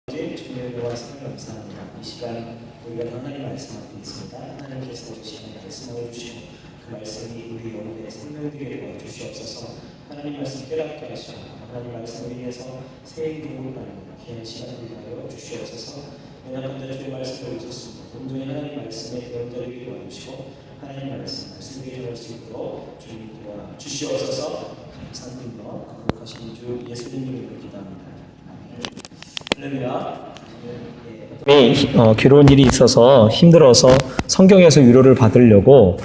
주님의 요한성을 감사합니다. 이 시간 우리가 하나님 말씀 앞에 있습니다. 하나님께서 주시는 말씀을 주시고 그 말씀이 우리 영혼에 생명되게 도와주시옵소서. 하나님 말씀 깨닫게 하시고 하나님 말씀을 위해서 새 행복을 받는 귀한 시간을 위하여 주시옵소서. 연약한 주의 말씀을 읽었습니다. 온전히 하나님 말씀에 배움자되게 도와주시고 하나님 말씀을 전할 수 있도록 주님 도와주시옵소서. 감사드리며 거룩하신 주 예수님 이름으로 기도합니다. 할렐루야. 괴로운 일이 있어서 힘들어서 성경에서 위로를 받으려고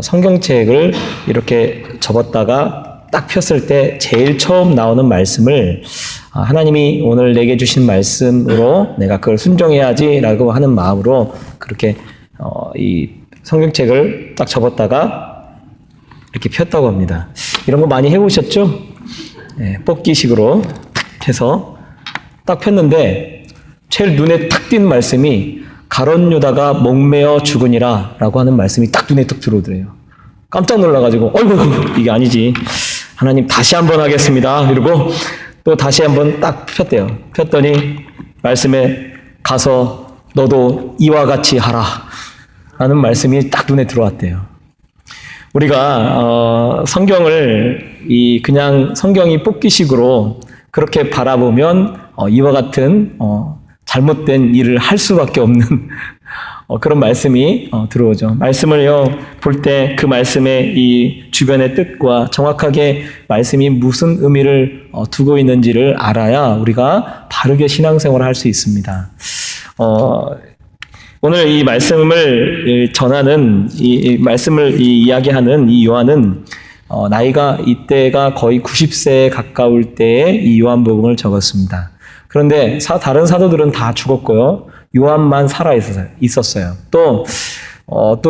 성경책을 이렇게 접었다가 딱 폈을 때 제일 처음 나오는 말씀을 하나님이 오늘 내게 주신 말씀으로 내가 그걸 순종해야지라고 하는 마음으로 그렇게 이 성경책을 딱 접었다가 이렇게 폈다고 합니다. 이런 거 많이 해보셨죠? 뽑기식으로 해서 딱 폈는데 제일 눈에 탁 띈 말씀이 가룟 유다가 목매어 죽으니라 라고 하는 말씀이 딱 눈에 딱 들어오더래요. 깜짝 놀라가지고 어이구 이게 아니지. 하나님 다시 한번 하겠습니다. 이러고 또 다시 한번 딱 폈대요. 폈더니 말씀에 가서 너도 이와 같이 하라 라는 말씀이 딱 눈에 들어왔대요. 우리가 성경을 그냥 성경이 뽑기식으로 그렇게 바라보면 이와 같은 잘못된 일을 할 수밖에 없는 그런 말씀이 들어오죠. 말씀을요 볼 때 그 말씀의 이 주변의 뜻과 정확하게 말씀이 무슨 의미를 두고 있는지를 알아야 우리가 바르게 신앙생활을 할 수 있습니다. 오늘 이 말씀을 전하는 이 말씀을 이야기하는 이 요한은 나이가 이때가 거의 90세에 가까울 때에 이 요한복음을 적었습니다. 그런데 다른 사도들은 다 죽었고요. 요한만 살아 있었어요. 또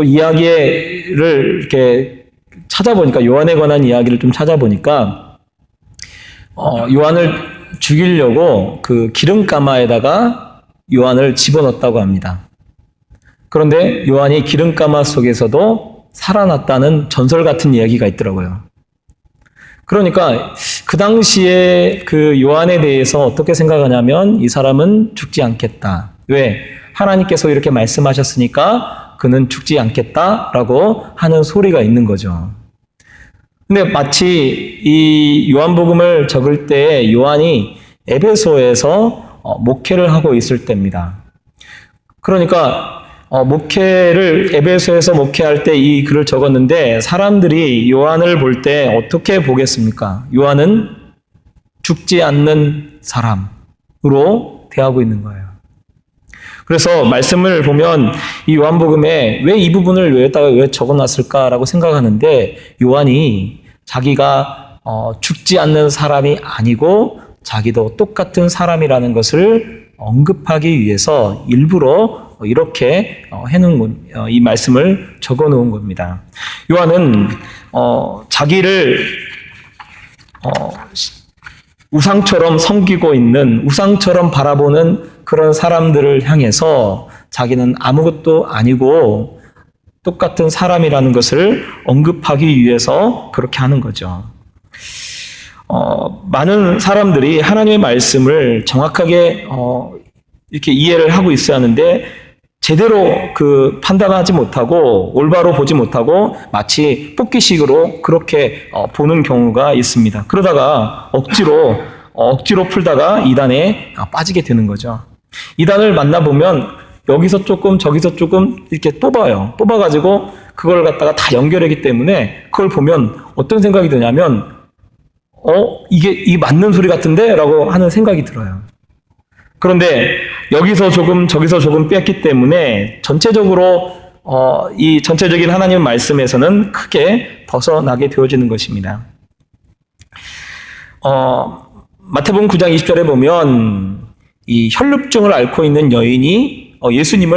이야기를 이렇게 찾아보니까 요한에 관한 이야기를 좀 찾아보니까 요한을 죽이려고 그 기름가마에다가 요한을 집어넣었다고 합니다. 그런데 요한이 기름가마 속에서도 살아났다는 전설 같은 이야기가 있더라고요. 그러니까 그 당시에 그 요한에 대해서 어떻게 생각하냐면 이 사람은 죽지 않겠다. 왜? 하나님께서 이렇게 말씀하셨으니까 그는 죽지 않겠다라고 하는 소리가 있는 거죠. 근데 마치 이 요한복음을 적을 때 요한이 에베소에서 목회를 하고 있을 때입니다. 그러니까 목회를 에베소에서 목회할 때 이 글을 적었는데 사람들이 요한을 볼 때 어떻게 보겠습니까? 요한은 죽지 않는 사람으로 대하고 있는 거예요. 그래서 말씀을 보면 이 요한복음에 왜 이 부분을 왜 적어놨을까라고 생각하는데 요한이 자기가 죽지 않는 사람이 아니고 자기도 똑같은 사람이라는 것을 언급하기 위해서 일부러 이렇게 해놓은 이 말씀을 적어놓은 겁니다. 요한은 자기를 우상처럼 섬기고 있는 우상처럼 바라보는 그런 사람들을 향해서 자기는 아무것도 아니고 똑같은 사람이라는 것을 언급하기 위해서 그렇게 하는 거죠. 많은 사람들이 하나님의 말씀을 정확하게 이렇게 이해를 하고 있어야 하는데 제대로 그 판단하지 못하고 올바로 보지 못하고 마치 뽑기식으로 그렇게 보는 경우가 있습니다. 그러다가 억지로 풀다가 이단에 빠지게 되는 거죠. 이단을 만나보면 여기서 조금 저기서 조금 이렇게 뽑아가지고 그걸 갖다가 다 연결하기 때문에 그걸 보면 어떤 생각이 드냐면 이게 맞는 소리 같은데? 라고 하는 생각이 들어요. 그런데 여기서 조금 저기서 조금 뺐기 때문에 전체적으로 이 전체적인 하나님의 말씀에서는 크게 벗어나게 되어지는 것입니다. 마태복음 9장 20절에 보면 이 혈루증을 앓고 있는 여인이 예수님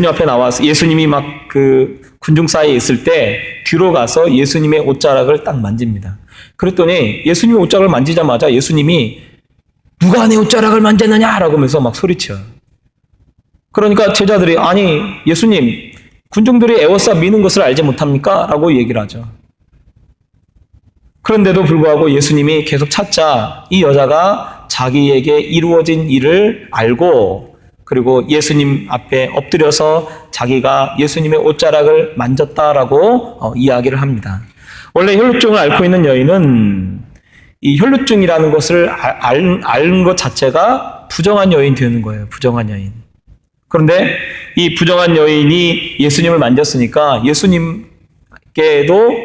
앞에 나와서 예수님이 막 그 군중 사이에 있을 때 뒤로 가서 예수님의 옷자락을 딱 만집니다. 그랬더니 예수님의 옷자락을 만지자마자 예수님이 누가 내 옷자락을 만졌느냐라고 하면서 막 소리쳐요. 그러니까 제자들이 아니 예수님 군중들이 에워싸 미는 것을 알지 못합니까? 라고 얘기를 하죠. 그런데도 불구하고 예수님이 계속 찾자 이 여자가 여자가 자기에게 이루어진 일을 알고 그리고 예수님 앞에 엎드려서 자기가 예수님의 옷자락을 만졌다라고 이야기를 합니다. 원래 혈루증을 앓고 있는 여인은 이 혈루증이라는 것을 앓는 것 자체가 부정한 여인이 되는 거예요. 부정한 여인. 그런데 이 부정한 여인이 예수님을 만졌으니까 예수님께도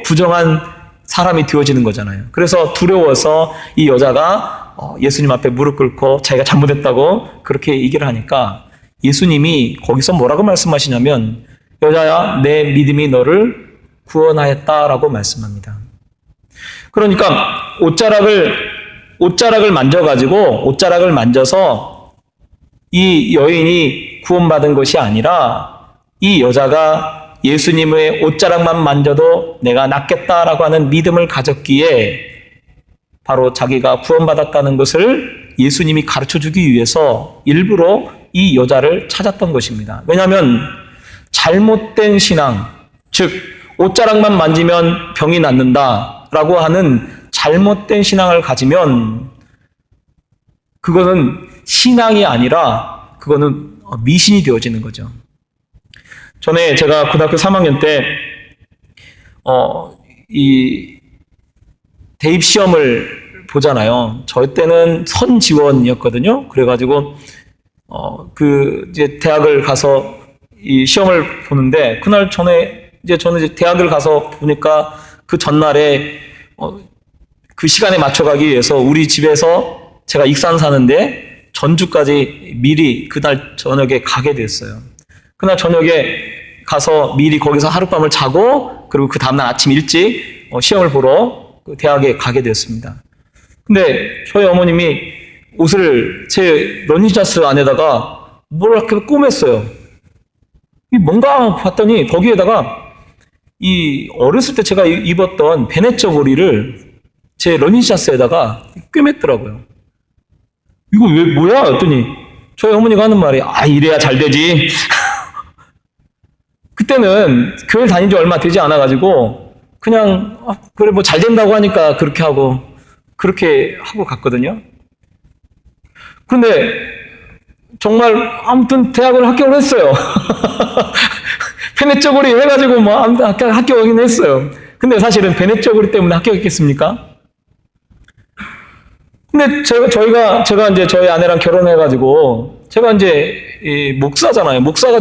부정한 사람이 되어지는 거잖아요. 그래서 두려워서 이 여자가 예수님 앞에 무릎 꿇고 자기가 잘못했다고 그렇게 얘기를 하니까 예수님이 거기서 뭐라고 말씀하시냐면 여자야 내 믿음이 너를 구원하였다라고 말씀합니다. 그러니까 옷자락을 만져서 이 여인이 구원받은 것이 아니라 이 여자가 예수님의 옷자락만 만져도 내가 낫겠다라고 하는 믿음을 가졌기에 바로 자기가 구원받았다는 것을 예수님이 가르쳐주기 위해서 일부러 이 여자를 찾았던 것입니다. 왜냐하면 잘못된 신앙, 즉 옷자락만 만지면 병이 낫는다라고 하는 잘못된 신앙을 가지면 그거는 신앙이 아니라 그거는 미신이 되어지는 거죠. 전에 제가 고등학교 3학년 때 이 대입 시험을 보잖아요. 저 때는 선지원이었거든요. 그래가지고 이제 대학을 가서 이 시험을 보는데 그날 전에 저는 이제 대학을 가서 보니까 그 전날에 그 시간에 맞춰가기 위해서 우리 집에서 제가 익산 사는데 전주까지 미리 그날 저녁에 가게 됐어요. 그날 저녁에 가서 미리 거기서 하룻밤을 자고 그리고 그 다음날 아침 일찍 시험을 보러 그 대학에 가게 됐습니다. 근데 저희 어머님이 옷을 제 러닝자스 안에다가 뭘 이렇게 꼬맸어요. 뭔가 봤더니 거기에다가 이 어렸을 때 제가 입었던 베네 저고리를 제 러닝자스에다가 꿰맸더라고요. 이거 왜 뭐야? 했더니 저희 어머니가 하는 말이 이래야 잘 되지. 그때는 교회 다닌 지 얼마 되지 않아가지고 그냥 그래 뭐 잘 된다고 하니까 그렇게 하고 갔거든요. 근데 정말 아무튼 대학을 합격을 했어요. 베네 저고리 해가지고 뭐 아무튼 합격하긴 했어요. 근데 사실은 베네 저고리 때문에 합격했겠습니까? 근데 제가 이제 저희 아내랑 결혼해가지고 제가 이제 목사잖아요. 목사가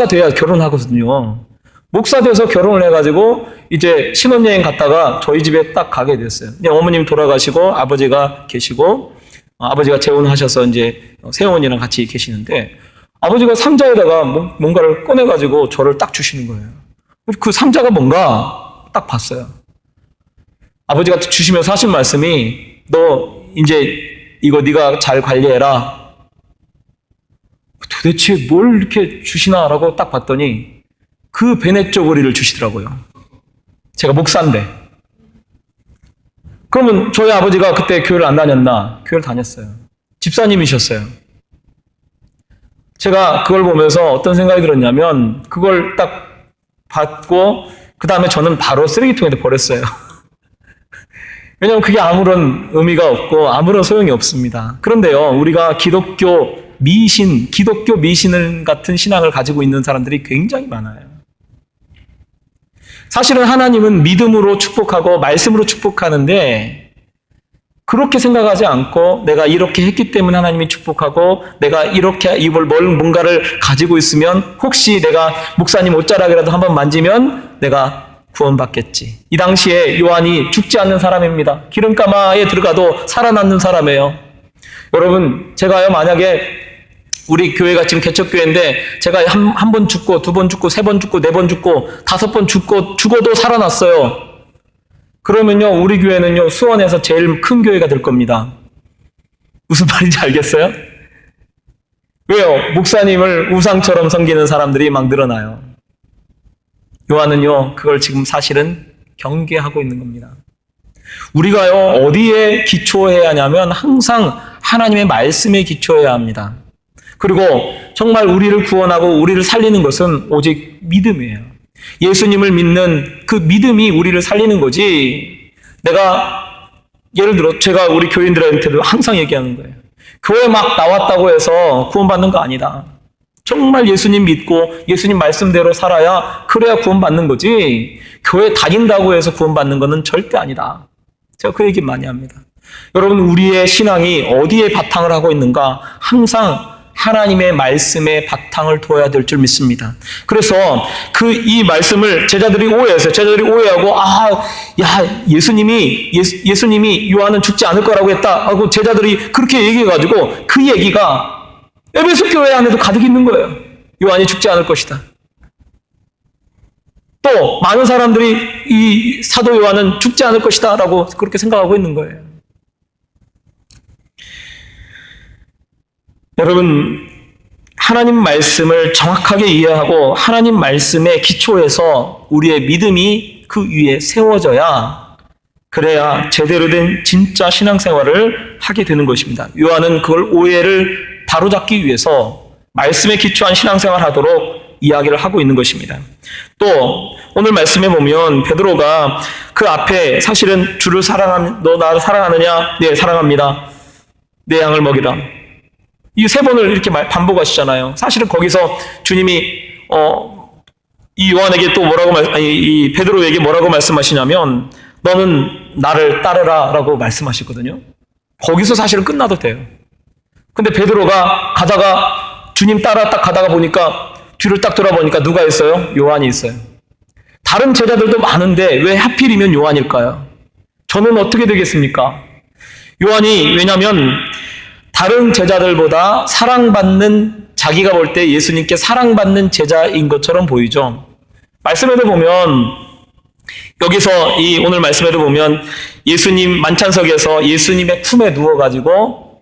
돼야 결혼하거든요. 목사 돼서 결혼을 해가지고 이제 신혼여행 갔다가 저희 집에 딱 가게 됐어요. 어머님 돌아가시고 아버지가 계시고 아버지가 재혼하셔서 이제 새어머니랑 같이 계시는데 아버지가 상자에다가 뭔가를 꺼내가지고 저를 딱 주시는 거예요. 그 상자가 뭔가 딱 봤어요. 아버지가 주시면서 하신 말씀이 너 이제 이거 네가 잘 관리해라. 도대체 뭘 이렇게 주시나라고 딱 봤더니 그 베네 저고리를 주시더라고요. 제가 목사인데. 그러면 저희 아버지가 그때 교회를 안 다녔나? 교회를 다녔어요. 집사님이셨어요. 제가 그걸 보면서 어떤 생각이 들었냐면 그걸 딱 받고 그 다음에 저는 바로 쓰레기통에 버렸어요. 왜냐하면 그게 아무런 의미가 없고 아무런 소용이 없습니다. 그런데요, 우리가 기독교 미신 같은 신앙을 가지고 있는 사람들이 굉장히 많아요. 사실은 하나님은 믿음으로 축복하고 말씀으로 축복하는데 그렇게 생각하지 않고 내가 이렇게 했기 때문에 하나님이 축복하고 내가 이렇게 뭔가를 가지고 있으면 혹시 내가 목사님 옷자락이라도 한번 만지면 내가 구원받겠지. 이 당시에 요한이 죽지 않는 사람입니다. 기름가마에 들어가도 살아남는 사람이에요. 여러분, 제가요 만약에 우리 교회가 지금 개척교회인데 제가 한 번 죽고 두 번 죽고 세 번 죽고 네 번 죽고 다섯 번 죽어도 살아났어요. 그러면요 우리 교회는요 수원에서 제일 큰 교회가 될 겁니다. 무슨 말인지 알겠어요? 왜요? 목사님을 우상처럼 섬기는 사람들이 막 늘어나요. 요한은요 그걸 지금 사실은 경계하고 있는 겁니다. 우리가요 어디에 기초해야 하냐면 항상 하나님의 말씀에 기초해야 합니다. 그리고 정말 우리를 구원하고 우리를 살리는 것은 오직 믿음이에요. 예수님을 믿는 그 믿음이 우리를 살리는 거지. 내가 예를 들어 제가 우리 교인들한테도 항상 얘기하는 거예요. 교회 막 나왔다고 해서 구원받는 거 아니다. 정말 예수님 믿고 예수님 말씀대로 살아야 그래야 구원받는 거지. 교회 다닌다고 해서 구원받는 것은 절대 아니다. 제가 그 얘기 많이 합니다. 여러분, 우리의 신앙이 어디에 바탕을 하고 있는가? 항상 하나님의 말씀에 바탕을 둬야 될 줄 믿습니다. 그래서 이 말씀을 제자들이 오해했어요. 제자들이 오해하고, 예수님이 요한은 죽지 않을 거라고 했다 하고 제자들이 그렇게 얘기해가지고 그 얘기가 에베소 교회 안에도 가득 있는 거예요. 요한이 죽지 않을 것이다. 또 많은 사람들이 이 사도 요한은 죽지 않을 것이다 라고 그렇게 생각하고 있는 거예요. 여러분, 하나님 말씀을 정확하게 이해하고 하나님 말씀의 기초에서 우리의 믿음이 그 위에 세워져야, 그래야 제대로 된 진짜 신앙생활을 하게 되는 것입니다. 요한은 그걸 오해를 바로잡기 위해서 말씀에 기초한 신앙생활을 하도록 이야기를 하고 있는 것입니다. 또 오늘 말씀에 보면 베드로가 그 앞에 사실은 주를 너 나를 사랑하느냐? 네, 사랑합니다. 내 양을 먹이라. 이 세 번을 이렇게 반복하시잖아요. 사실은 거기서 주님이 이 요한에게 또 이 베드로에게 뭐라고 말씀하시냐면 너는 나를 따르라라고 말씀하시거든요. 거기서 사실은 끝나도 돼요. 근데 베드로가 가다가 주님 따라 딱 가다가 보니까 뒤를 딱 돌아보니까 누가 있어요? 요한이 있어요. 다른 제자들도 많은데 왜 하필이면 요한일까요? 저는 어떻게 되겠습니까? 요한이, 왜냐면 다른 제자들보다 사랑받는, 자기가 볼 때 예수님께 사랑받는 제자인 것처럼 보이죠. 말씀에도 보면, 여기서 오늘 말씀에도 보면 예수님 만찬석에서 예수님의 품에 누워가지고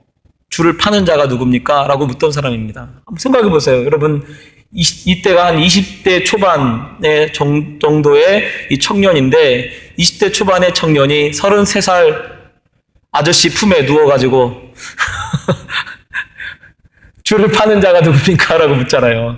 주를 파는 자가 누굽니까? 라고 묻던 사람입니다. 한번 생각해 보세요. 여러분, 이때가 한 20대 초반의 정도의 이 청년인데 20대 초반의 청년이 33살 아저씨 품에 누워가지고 주를 파는 자가 누굽니까? 라고 묻잖아요.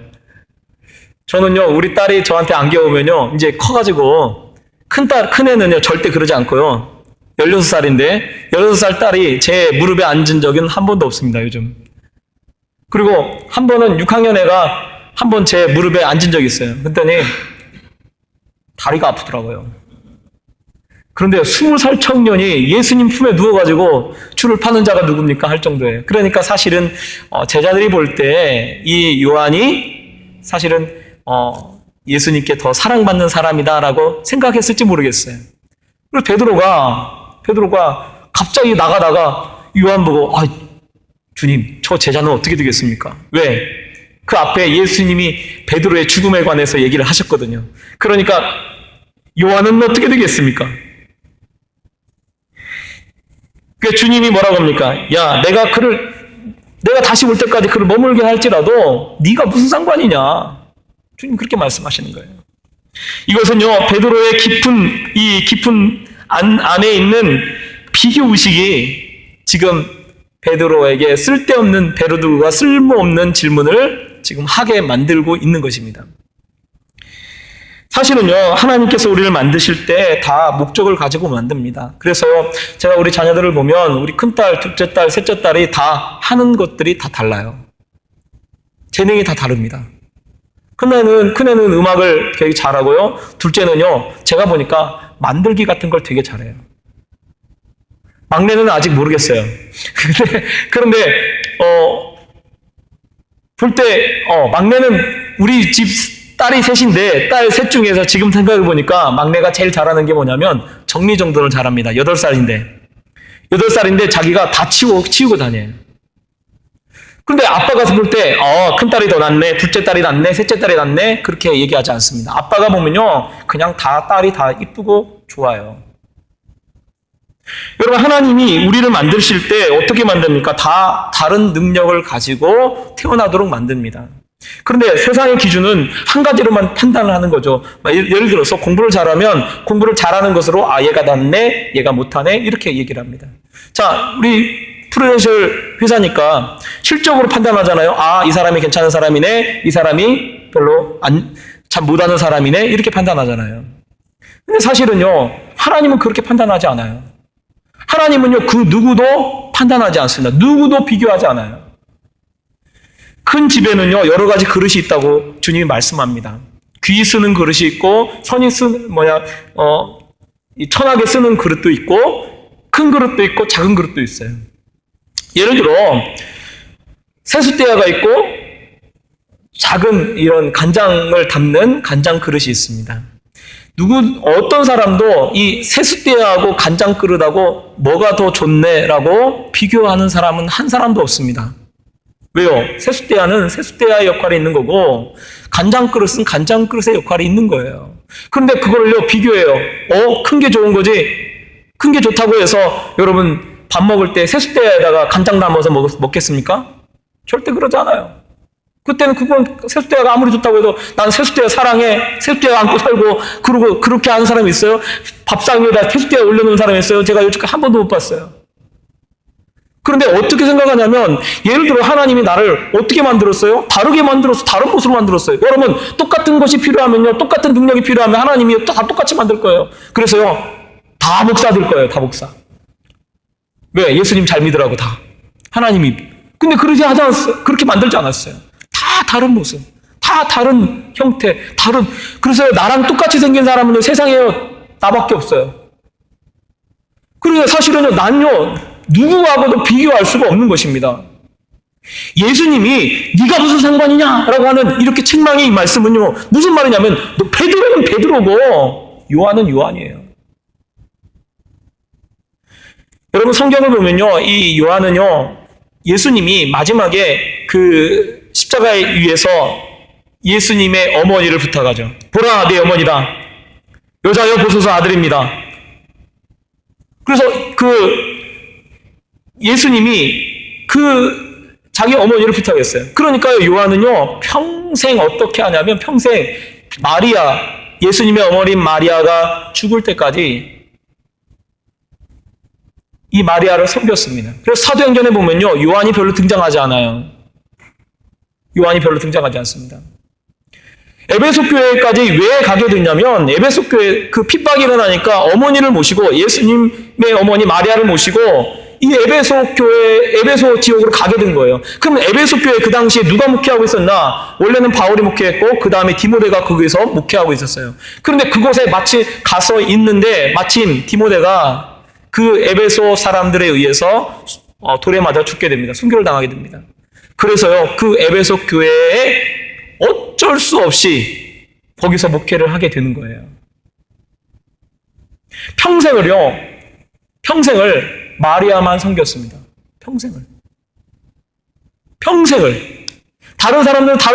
저는요, 우리 딸이 저한테 안겨오면요, 이제 커가지고 큰 애는요 절대 그러지 않고요, 16살인데 16살 딸이 제 무릎에 앉은 적은 한 번도 없습니다, 요즘. 그리고 한 번은 6학년 애가 한 번 제 무릎에 앉은 적이 있어요. 그랬더니 다리가 아프더라고요. 그런데 20살 청년이 예수님 품에 누워가지고 주를 파는 자가 누굽니까? 할 정도예요. 그러니까 사실은 제자들이 볼 때 이 요한이 사실은 예수님께 더 사랑받는 사람이다라고 생각했을지 모르겠어요. 그리고 베드로가 갑자기 나가다가 요한 보고, 주님, 저 제자는 어떻게 되겠습니까? 왜? 그 앞에 예수님이 베드로의 죽음에 관해서 얘기를 하셨거든요. 그러니까 요한은 어떻게 되겠습니까? 그 주님이 뭐라고 합니까? 야, 내가 다시 올 때까지 그를 머물게 할지라도 네가 무슨 상관이냐? 주님 그렇게 말씀하시는 거예요. 이것은요, 베드로의 깊은 안에 있는 비교 의식이 지금 베드로에게 베드로가 쓸모없는 질문을 지금 하게 만들고 있는 것입니다. 사실은요, 하나님께서 우리를 만드실 때 다 목적을 가지고 만듭니다. 그래서요, 제가 우리 자녀들을 보면 우리 큰딸, 둘째딸, 셋째딸이 다 하는 것들이 다 달라요. 재능이 다 다릅니다. 큰애는 음악을 되게 잘하고요, 둘째는요, 제가 보니까 만들기 같은 걸 되게 잘해요. 막내는 아직 모르겠어요. 그런데 볼 때 막내는 우리 집 딸이 셋인데 딸 셋 중에서 지금 생각해 보니까 막내가 제일 잘하는 게 뭐냐면 정리정돈을 잘합니다. 8살인데 자기가 다 치우고 다녀요. 그런데 아빠가 볼 때 큰딸이 더 낫네, 둘째 딸이 낫네, 셋째 딸이 낫네, 그렇게 얘기하지 않습니다. 아빠가 보면요, 그냥 딸이 다 이쁘고 좋아요. 여러분, 하나님이 우리를 만드실 때 어떻게 만듭니까? 다 다른 능력을 가지고 태어나도록 만듭니다. 그런데 세상의 기준은 한 가지로만 판단을 하는 거죠. 예를 들어서 공부를 잘하면 공부를 잘하는 것으로 얘가 낫네, 얘가 못하네, 이렇게 얘기를 합니다. 자, 우리 프리랜서 회사니까 실적으로 판단하잖아요. 이 사람이 괜찮은 사람이네, 이 사람이 별로 참 못하는 사람이네, 이렇게 판단하잖아요. 근데 사실은요, 하나님은 그렇게 판단하지 않아요. 하나님은요, 그 누구도 판단하지 않습니다. 누구도 비교하지 않아요. 큰 집에는요, 여러 가지 그릇이 있다고 주님이 말씀합니다. 귀 쓰는 그릇이 있고, 천하게 쓰는 그릇도 있고, 큰 그릇도 있고, 작은 그릇도 있어요. 예를 들어, 세숫대야가 있고, 작은 이런 간장을 담는 간장 그릇이 있습니다. 어떤 사람도 이 세숫대야하고 간장 그릇하고 뭐가 더 좋네라고 비교하는 사람은 한 사람도 없습니다. 왜요? 세숫대야는 세숫대야의 역할이 있는 거고, 간장 그릇은 간장 그릇의 역할이 있는 거예요. 그런데 그걸요, 비교해요. 큰 게 좋은 거지? 큰 게 좋다고 해서 여러분 밥 먹을 때 세숫대야에다가 간장 담아서 먹겠습니까? 절대 그러지 않아요. 그때는 그건 세숫대야가 아무리 좋다고 해도 난 세숫대야 사랑해, 세숫대야 안고 살고, 그러고 그렇게 하는 사람이 있어요? 밥상 위에다 세숫대야 올려놓은 사람이 있어요? 제가 여태까지 한 번도 못 봤어요. 그런데 어떻게 생각하냐면, 예를 들어 하나님이 나를 어떻게 만들었어요? 다르게 만들어서 다른 모습으로 만들었어요. 여러분, 똑같은 것이 필요하면요, 똑같은 능력이 필요하면 하나님이 다 똑같이 만들 거예요. 그래서요, 다 목사될 거예요, 다 목사. 왜? 예수님 잘 믿으라고 다. 하나님이. 근데 그러지 않았어요. 그렇게 만들지 않았어요. 다 다른 모습, 다 다른 형태, 그래서 나랑 똑같이 생긴 사람은 세상에요, 나밖에 없어요. 그러니까 사실은요, 난요, 누구하고도 비교할 수가 없는 것입니다. 예수님이 네가 무슨 상관이냐라고 하는 이렇게 책망의 이 말씀은요, 무슨 말이냐면, 너 베드로는 베드로고 요한은 요한이에요. 여러분, 성경을 보면요, 이 요한은요, 예수님이 마지막에 그 십자가에 위에서 예수님의 어머니를 부탁하죠. 보라, 내 어머니다. 여자여 보소서, 아들입니다. 그래서 예수님이 자기 어머니를 부탁했어요. 그러니까 요한은요, 평생 어떻게 하냐면, 평생 예수님의 어머니 마리아가 죽을 때까지 이 마리아를 섬겼습니다. 그래서 사도행전에 보면요, 요한이 별로 등장하지 않아요. 요한이 별로 등장하지 않습니다. 에베소 교회까지 왜 가게 됐냐면, 에베소 교회 그 핍박이 일어나니까 어머니를 모시고, 예수님의 어머니 마리아를 모시고 이 에베소 지역으로 가게 된 거예요. 그럼 에베소 교회 그 당시에 누가 목회하고 있었나? 원래는 바울이 목회했고, 그 다음에 디모데가 거기서 목회하고 있었어요. 그런데 그곳에 마치 가서 있는데, 마침 디모데가 그 에베소 사람들에 의해서 돌에 맞아 죽게 됩니다. 순교를 당하게 됩니다. 그래서요, 그 에베소 교회에 어쩔 수 없이 거기서 목회를 하게 되는 거예요. 평생을 마리아만 섬겼습니다. 평생을. 다른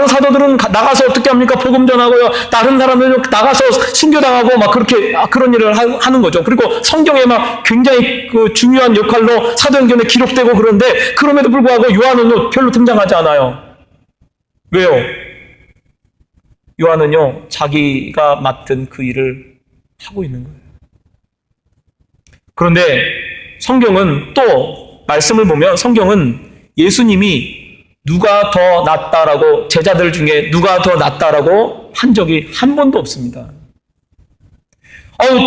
사도들은 나가서 어떻게 합니까? 복음 전하고요. 다른 사람들은 나가서 순교당하고 막 그렇게 그런 일을 하는 거죠. 그리고 성경에 막 굉장히 그 중요한 역할로 사도행전에 기록되고 그런데, 그럼에도 불구하고 요한은요, 별로 등장하지 않아요. 왜요? 요한은요, 자기가 맡은 그 일을 하고 있는 거예요. 그런데 성경은 또 말씀을 보면, 성경은 예수님이 누가 더 낫다라고, 제자들 중에 누가 더 낫다라고 한 적이 한 번도 없습니다.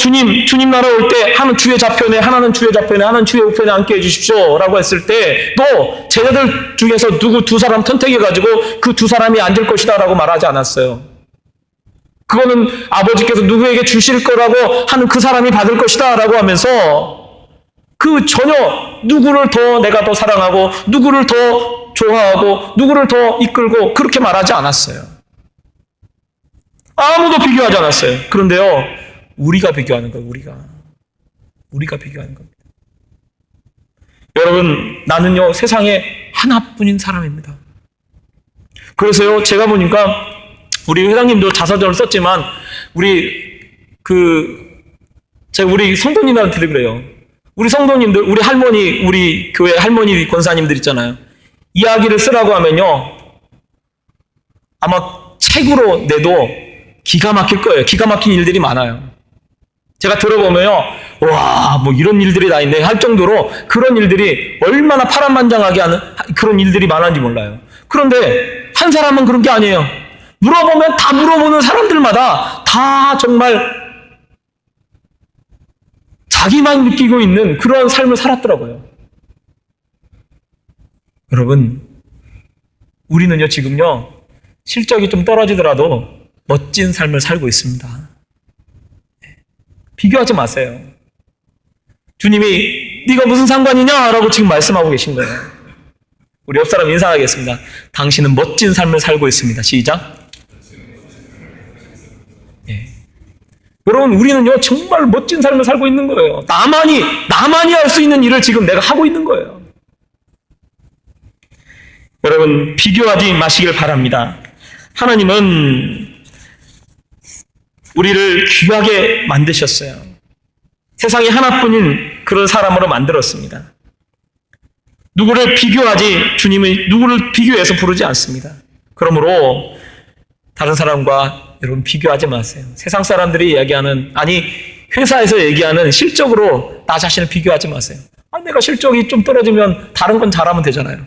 주님 나라 올 때 하나는 주의 좌편에, 하나는 주의 좌편에, 하나는 주의 우편에 앉게 해주십시오 라고 했을 때, 또 제자들 중에서 누구 두 사람 선택해가지고 그 두 사람이 앉을 것이다 라고 말하지 않았어요. 그거는 아버지께서 누구에게 주실 거라고 하는 그 사람이 받을 것이다 라고 하면서, 전혀 누구를 더 내가 더 사랑하고, 누구를 더 좋아하고, 누구를 더 이끌고, 그렇게 말하지 않았어요. 아무도 비교하지 않았어요. 그런데요, 우리가 비교하는 거예요. 우리가 비교하는 겁니다. 여러분, 나는요, 세상에 하나뿐인 사람입니다. 그래서요, 제가 보니까 우리 회장님도 자서전을 썼지만, 우리 성도님들한테 그래요. 우리 성도님들, 우리 할머니, 우리 교회 할머니 권사님들 있잖아요. 이야기를 쓰라고 하면요, 아마 책으로 내도 기가 막힐 거예요. 기가 막힌 일들이 많아요. 제가 들어보면요, 와, 뭐 이런 일들이 다 있네 할 정도로 그런 일들이 얼마나 파란만장하게 하는 그런 일들이 많은지 몰라요. 그런데 한 사람은 그런 게 아니에요. 물어보면 다 물어보는 사람들마다 다 정말 자기만 느끼고 있는 그런 삶을 살았더라고요. 여러분, 우리는요, 지금요, 실적이 좀 떨어지더라도 멋진 삶을 살고 있습니다. 비교하지 마세요. 주님이 네가 무슨 상관이냐? 라고 지금 말씀하고 계신 거예요. 우리 옆 사람 인사하겠습니다. 당신은 멋진 삶을 살고 있습니다. 시작. 예. 여러분, 우리는요, 정말 멋진 삶을 살고 있는 거예요. 나만이 할 수 있는 일을 지금 내가 하고 있는 거예요. 여러분, 비교하지 마시길 바랍니다. 하나님은 우리를 귀하게 만드셨어요. 세상에 하나뿐인 그런 사람으로 만들었습니다. 누구를 비교해서 부르지 않습니다. 그러므로 다른 사람과 여러분 비교하지 마세요. 세상 사람들이 이야기하는, 회사에서 얘기하는 실적으로 나 자신을 비교하지 마세요. 내가 실적이 좀 떨어지면 다른 건 잘하면 되잖아요.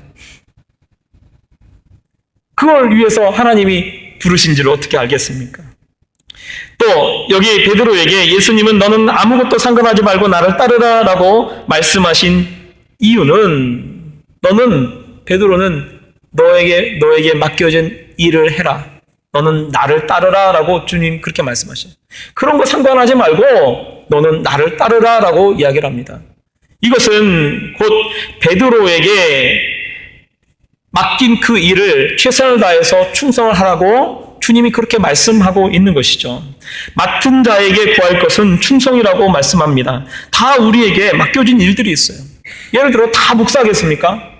그걸 위해서 하나님이 부르신 줄 어떻게 알겠습니까? 또 여기 베드로에게 예수님은 너는 아무것도 상관하지 말고 나를 따르라 라고 말씀하신 이유는, 베드로는 너에게 맡겨진 일을 해라. 너는 나를 따르라 라고 주님 그렇게 말씀하셔요. 그런 거 상관하지 말고 너는 나를 따르라 라고 이야기를 합니다. 이것은 곧 베드로에게 맡긴 그 일을 최선을 다해서 충성을 하라고 주님이 그렇게 말씀하고 있는 것이죠. 맡은 자에게 구할 것은 충성이라고 말씀합니다. 다 우리에게 맡겨진 일들이 있어요. 예를 들어 다 목사겠습니까?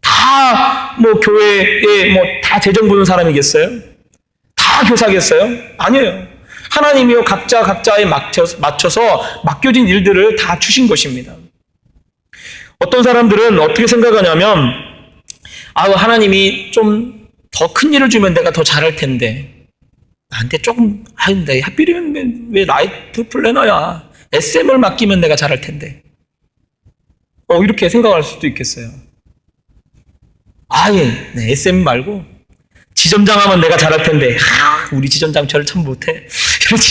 다 교회에 다 재정 보는 사람이겠어요? 다 교사겠어요? 아니에요. 하나님이요 각자에 맞춰서 맡겨진 일들을 다 주신 것입니다. 어떤 사람들은 어떻게 생각하냐면 하나님이 좀 더 큰 일을 주면 내가 더 잘할 텐데 나한테 조금 내 하필이면 왜 라이프 플래너야, SM을 맡기면 내가 잘할 텐데 이렇게 생각할 수도 있겠어요. SM 말고 지점장 하면 내가 잘할 텐데 우리 지점장 저를 참 못해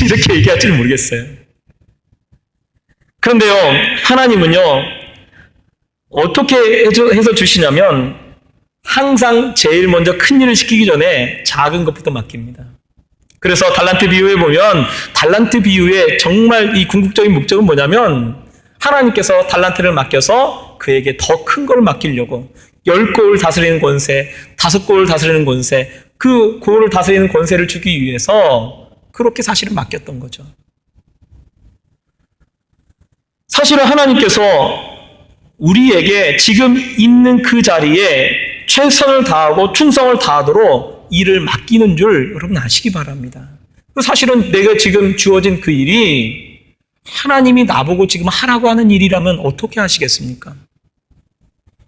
이렇게 얘기할지는 모르겠어요. 그런데요, 하나님은요 어떻게 해서 주시냐면 항상 제일 먼저 큰 일을 시키기 전에 작은 것부터 맡깁니다. 그래서 달란트 비유에 보면 달란트 비유의 정말 이 궁극적인 목적은 뭐냐면 하나님께서 달란트를 맡겨서 그에게 더 큰 걸 맡기려고 10골을 다스리는 권세, 5골을 다스리는 권세, 그 골을 다스리는 권세를 주기 위해서 그렇게 사실은 맡겼던 거죠. 사실은 하나님께서 우리에게 지금 있는 그 자리에 최선을 다하고 충성을 다하도록 일을 맡기는 줄 여러분 아시기 바랍니다. 사실은 내가 지금 주어진 그 일이 하나님이 나보고 지금 하라고 하는 일이라면 어떻게 하시겠습니까?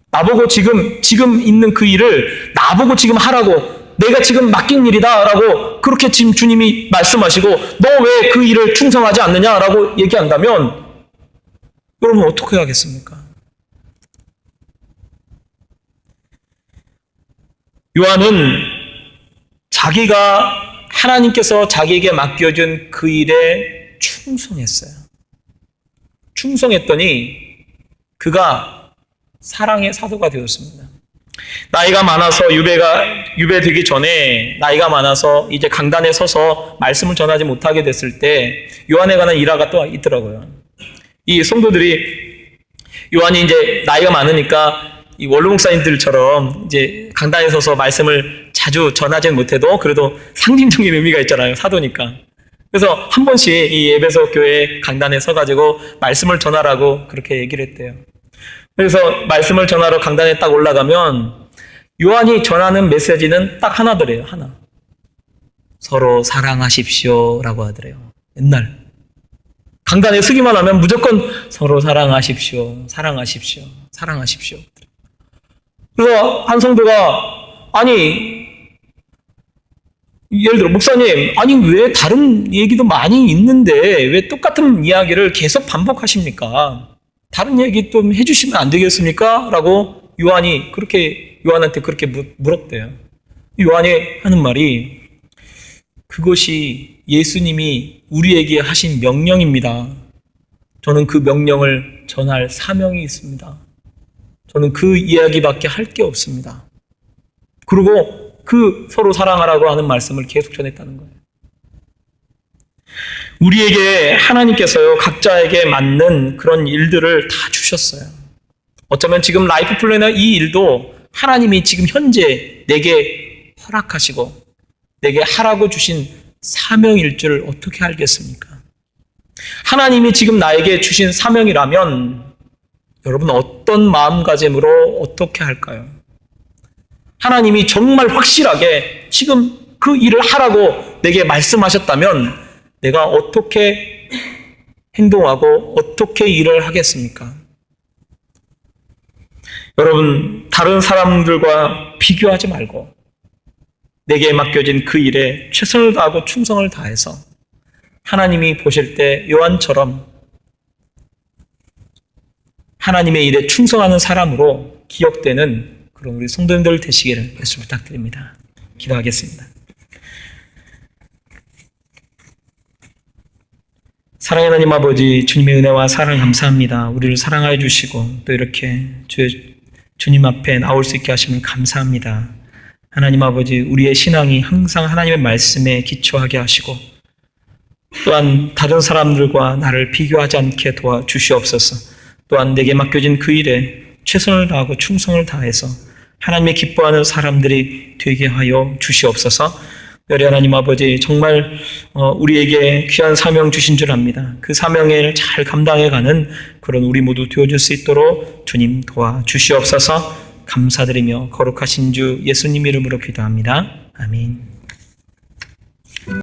나보고 지금 있는 그 일을 나보고 지금 하라고, 내가 지금 맡긴 일이다라고 그렇게 지금 주님이 말씀하시고 너 왜 그 일을 충성하지 않느냐라고 얘기한다면 여러분 어떻게 하겠습니까? 요한은 자기가 하나님께서 자기에게 맡겨준 그 일에 충성했어요. 충성했더니 그가 사랑의 사도가 되었습니다. 나이가 많아서 유배되기 전에 나이가 많아서 이제 강단에 서서 말씀을 전하지 못하게 됐을 때 요한에 관한 일화가 또 있더라고요. 이 성도들이 요한이 이제 나이가 많으니까 이 원로 목사님들처럼 이제 강단에 서서 말씀을 자주 전하지는 못해도 그래도 상징적인 의미가 있잖아요. 사도니까. 그래서 한 번씩 이 에베소 교회 강단에 서가지고 말씀을 전하라고 그렇게 얘기를 했대요. 그래서 말씀을 전하러 강단에 딱 올라가면 요한이 전하는 메시지는 딱 하나더래요. 하나. 서로 사랑하십시오 라고 하더래요. 옛날. 강단에 서기만 하면 무조건 서로 사랑하십시오. 사랑하십시오. 사랑하십시오. 그래서 한 성도가 예를 들어 목사님 왜 다른 얘기도 많이 있는데 왜 똑같은 이야기를 계속 반복하십니까? 다른 얘기 좀 해주시면 안 되겠습니까? 라고 요한한테 그렇게 물었대요. 요한이 하는 말이 그것이 예수님이 우리에게 하신 명령입니다. 저는 그 명령을 전할 사명이 있습니다. 저는 그 이야기밖에 할 게 없습니다. 그리고 그 서로 사랑하라고 하는 말씀을 계속 전했다는 거예요. 우리에게 하나님께서요, 각자에게 맞는 그런 일들을 다 주셨어요. 어쩌면 지금 라이프 플래너 이 일도 하나님이 지금 현재 내게 허락하시고 내게 하라고 주신 사명일 줄 어떻게 알겠습니까? 하나님이 지금 나에게 주신 사명이라면 여러분 어떤 마음가짐으로 어떻게 할까요? 하나님이 정말 확실하게 지금 그 일을 하라고 내게 말씀하셨다면 내가 어떻게 행동하고 어떻게 일을 하겠습니까? 여러분, 다른 사람들과 비교하지 말고 내게 맡겨진 그 일에 최선을 다하고 충성을 다해서 하나님이 보실 때 요한처럼 하나님의 일에 충성하는 사람으로 기억되는 그런 우리 성도님들 되시기를 예수 부탁드립니다. 기도하겠습니다. 사랑의 하나님 아버지, 주님의 은혜와 사랑을 감사합니다. 우리를 사랑하여 주시고 또 이렇게 주님 앞에 나올 수 있게 하시면 감사합니다. 하나님 아버지, 우리의 신앙이 항상 하나님의 말씀에 기초하게 하시고 또한 다른 사람들과 나를 비교하지 않게 도와주시옵소서. 또한 내게 맡겨진 그 일에 최선을 다하고 충성을 다해서 하나님의 기뻐하는 사람들이 되게 하여 주시옵소서. 여리 하나님 아버지, 정말 우리에게 귀한 사명 주신 줄 압니다. 그 사명을 잘 감당해가는 그런 우리 모두 되어줄 수 있도록 주님 도와주시옵소서. 감사드리며 거룩하신 주 예수님 이름으로 기도합니다. 아멘.